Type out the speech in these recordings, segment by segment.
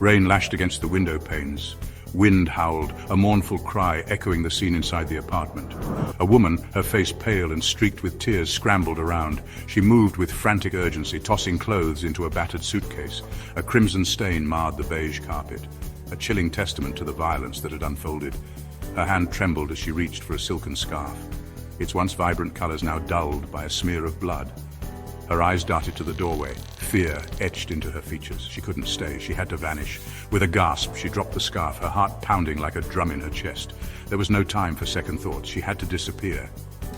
Rain lashed against the window panes. Wind howled, a mournful cry echoing the scene inside the apartment. A woman, her face pale and streaked with tears, scrambled around. She moved with frantic urgency, tossing clothes into a battered suitcase. A crimson stain marred the beige carpet, a chilling testament to the violence that had unfolded. Her hand trembled as she reached for a silken scarf, its once vibrant colors now dulled by a smear of blood. Her eyes darted to the doorway, fear etched into her features. She couldn't stay, she had to vanish. With a gasp, she dropped the scarf, her heart pounding like a drum in her chest. There was no time for second thoughts, she had to disappear.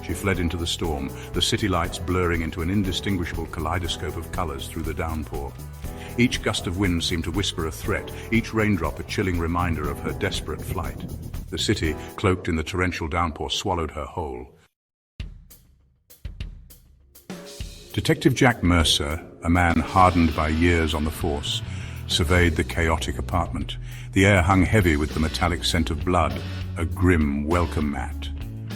She fled into the storm, the city lights blurring into an indistinguishable kaleidoscope of colors through the downpour. Each gust of wind seemed to whisper a threat, each raindrop a chilling reminder of her desperate flight. The city, cloaked in the torrential downpour, swallowed her whole. Detective Jack Mercer, a man hardened by years on the force, surveyed the chaotic apartment. The air hung heavy with the metallic scent of blood, a grim welcome mat.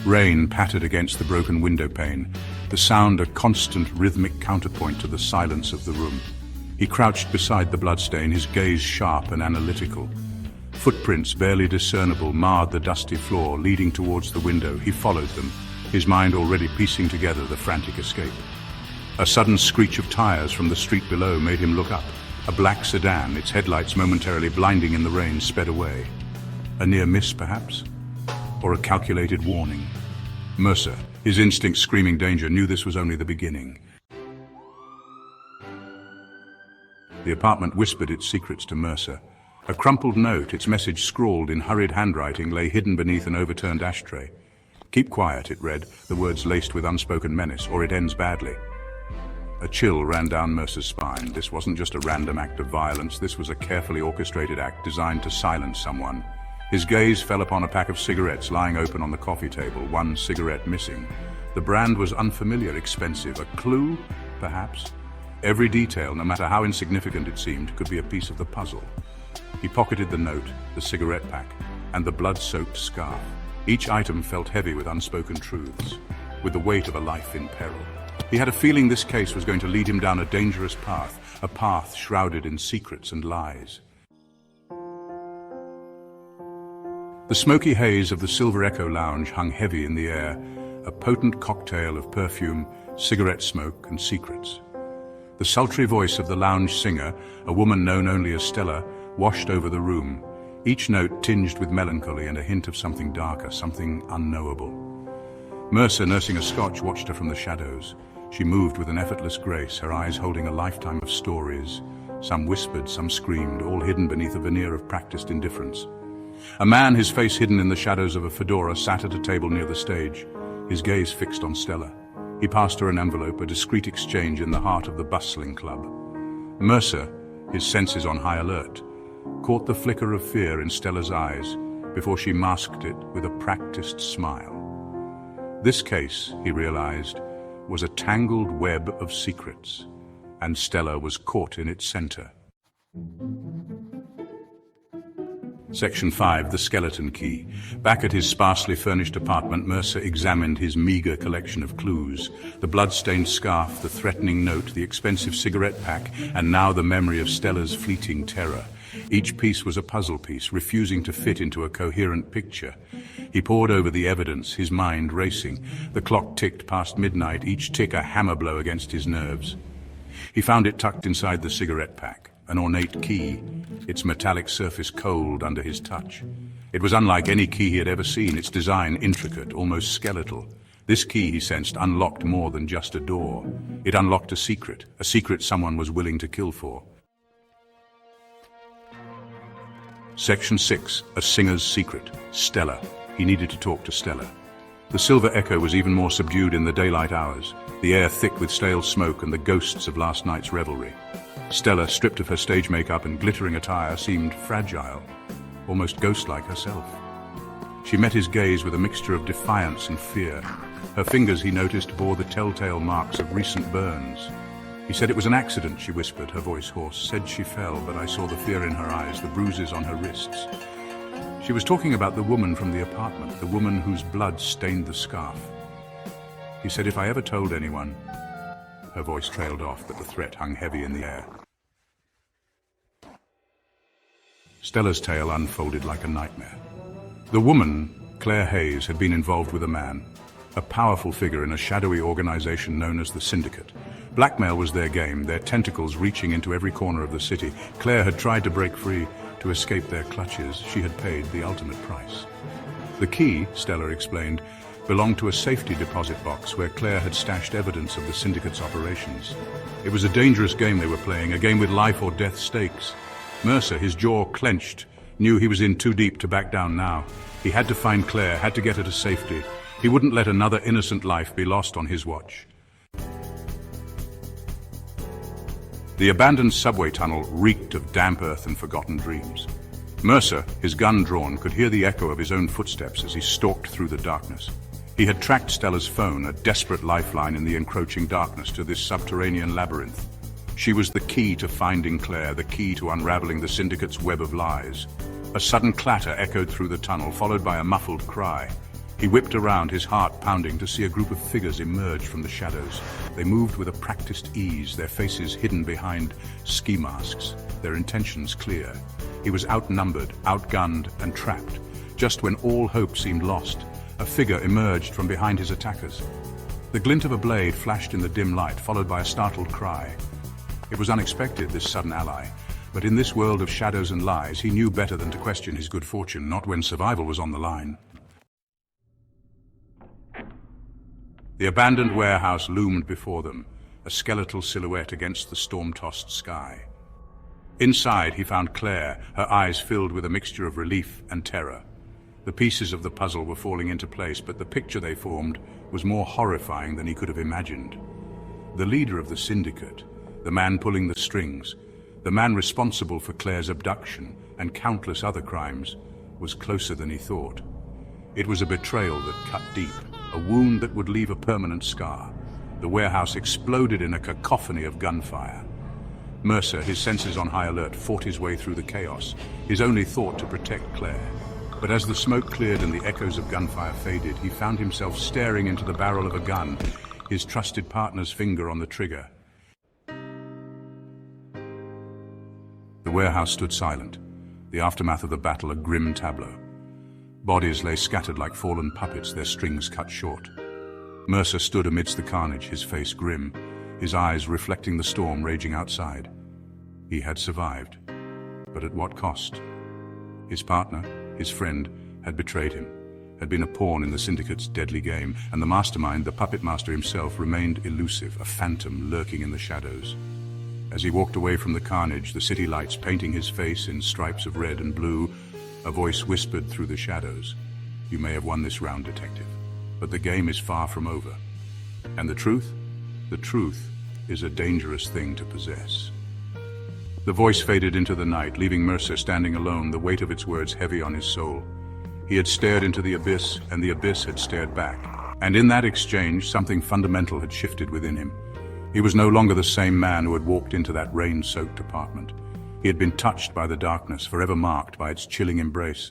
Rain pattered against the broken window pane, the sound a constant rhythmic counterpoint to the silence of the room. He crouched beside the bloodstain, his gaze sharp and analytical. Footprints, barely discernible, marred the dusty floor, leading towards the window. He followed them, his mind already piecing together the frantic escape. A sudden screech of tires from the street below made him look up. A black sedan, its headlights momentarily blinding in the rain, sped away. A near miss, perhaps? Or a calculated warning? Mercer, his instinct screaming danger, knew this was only the beginning. The apartment whispered its secrets to Mercer. A crumpled note, its message scrawled in hurried handwriting, lay hidden beneath an overturned ashtray. "Keep quiet," it read, the words laced with unspoken menace, "or it ends badly." A chill ran down Mercer's spine. This wasn't just a random act of violence, this was a carefully orchestrated act designed to silence someone. His gaze fell upon a pack of cigarettes lying open on the coffee table, one cigarette missing. The brand was unfamiliar, expensive. A clue, perhaps? Every detail, no matter how insignificant it seemed, could be a piece of the puzzle. He pocketed the note, the cigarette pack, and the blood-soaked scarf. Each item felt heavy with unspoken truths, with the weight of a life in peril. He had a feeling this case was going to lead him down a dangerous path, a path shrouded in secrets and lies. The smoky haze of the Silver Echo Lounge hung heavy in the air, a potent cocktail of perfume, cigarette smoke, and secrets. The sultry voice of the lounge singer, a woman known only as Stella, washed over the room, each note tinged with melancholy and a hint of something darker, something unknowable. Mercer, nursing a scotch, watched her from the shadows. She moved with an effortless grace, her eyes holding a lifetime of stories. Some whispered, some screamed, all hidden beneath a veneer of practiced indifference. A man, his face hidden in the shadows of a fedora, sat at a table near the stage, his gaze fixed on Stella. He passed her an envelope, a discreet exchange in the heart of the bustling club. Mercer, his senses on high alert, caught the flicker of fear in Stella's eyes before she masked it with a practiced smile. This case, he realized, was a tangled web of secrets, and Stella was caught in its center. Section 5, the skeleton key. Back at his sparsely furnished apartment, Mercer examined his meager collection of clues. The blood-stained scarf, the threatening note, the expensive cigarette pack, and now the memory of Stella's fleeting terror. Each piece was a puzzle piece, refusing to fit into a coherent picture. He pored over the evidence, his mind racing. The clock ticked past midnight, each tick a hammer blow against his nerves. He found it tucked inside the cigarette pack, an ornate key, its metallic surface cold under his touch. It was unlike any key he had ever seen, its design intricate, almost skeletal. This key, he sensed, unlocked more than just a door. It unlocked a secret someone was willing to kill for. Section 6, a singer's secret. Stella. He needed to talk to Stella. The Silver Echo was even more subdued in the daylight hours, the air thick with stale smoke and the ghosts of last night's revelry. Stella, stripped of her stage makeup and glittering attire, seemed fragile, almost ghost-like herself. She met his gaze with a mixture of defiance and fear. Her fingers, he noticed, bore the telltale marks of recent burns. He said it was an accident, she whispered, her voice hoarse. Said she fell, but I saw the fear in her eyes, the bruises on her wrists. She was talking about the woman from the apartment, the woman whose blood stained the scarf. He said if I ever told anyone... Her voice trailed off, but the threat hung heavy in the air. Stella's tale unfolded like a nightmare. The woman, Claire Hayes, had been involved with a man, a powerful figure in a shadowy organization known as the Syndicate. Blackmail was their game, their tentacles reaching into every corner of the city. Claire had tried to break free, to escape their clutches. She had paid the ultimate price. The key, Stella explained, belonged to a safety deposit box where Claire had stashed evidence of the Syndicate's operations. It was a dangerous game they were playing, a game with life or death stakes. Mercer, his jaw clenched, knew he was in too deep to back down now. He had to find Claire, had to get her to safety. He wouldn't let another innocent life be lost on his watch. The abandoned subway tunnel reeked of damp earth and forgotten dreams. Mercer, his gun drawn, could hear the echo of his own footsteps as he stalked through the darkness. He had tracked Stella's phone, a desperate lifeline in the encroaching darkness, to this subterranean labyrinth. She was the key to finding Claire, the key to unraveling the Syndicate's web of lies. A sudden clatter echoed through the tunnel, followed by a muffled cry. He whipped around, his heart pounding, to see a group of figures emerge from the shadows. They moved with a practiced ease, their faces hidden behind ski masks, their intentions clear. He was outnumbered, outgunned, and trapped. Just when all hope seemed lost, a figure emerged from behind his attackers. The glint of a blade flashed in the dim light, followed by a startled cry. It was unexpected, this sudden ally, but in this world of shadows and lies, he knew better than to question his good fortune, not when survival was on the line. The abandoned warehouse loomed before them, a skeletal silhouette against the storm-tossed sky. Inside, he found Claire, her eyes filled with a mixture of relief and terror. The pieces of the puzzle were falling into place, but the picture they formed was more horrifying than he could have imagined. The leader of the Syndicate, the man pulling the strings, the man responsible for Claire's abduction and countless other crimes, was closer than he thought. It was a betrayal that cut deep, a wound that would leave a permanent scar. The warehouse exploded in a cacophony of gunfire. Mercer, his senses on high alert, fought his way through the chaos, his only thought to protect Claire. But as the smoke cleared and the echoes of gunfire faded, he found himself staring into the barrel of a gun, his trusted partner's finger on the trigger. The warehouse stood silent, the aftermath of the battle a grim tableau. Bodies lay scattered like fallen puppets, their strings cut short. Mercer stood amidst the carnage, his face grim, his eyes reflecting the storm raging outside. He had survived, but at what cost? His partner, his friend, had betrayed him, had been a pawn in the Syndicate's deadly game, and the mastermind, the puppet master himself, remained elusive, a phantom lurking in the shadows. As he walked away from the carnage, the city lights painting his face in stripes of red and blue, a voice whispered through the shadows, "You may have won this round, detective, but the game is far from over. And the truth? The truth is a dangerous thing to possess." The voice faded into the night, leaving Mercer standing alone, the weight of its words heavy on his soul. He had stared into the abyss, and the abyss had stared back. And in that exchange, something fundamental had shifted within him. He was no longer the same man who had walked into that rain-soaked apartment. He had been touched by the darkness, forever marked by its chilling embrace.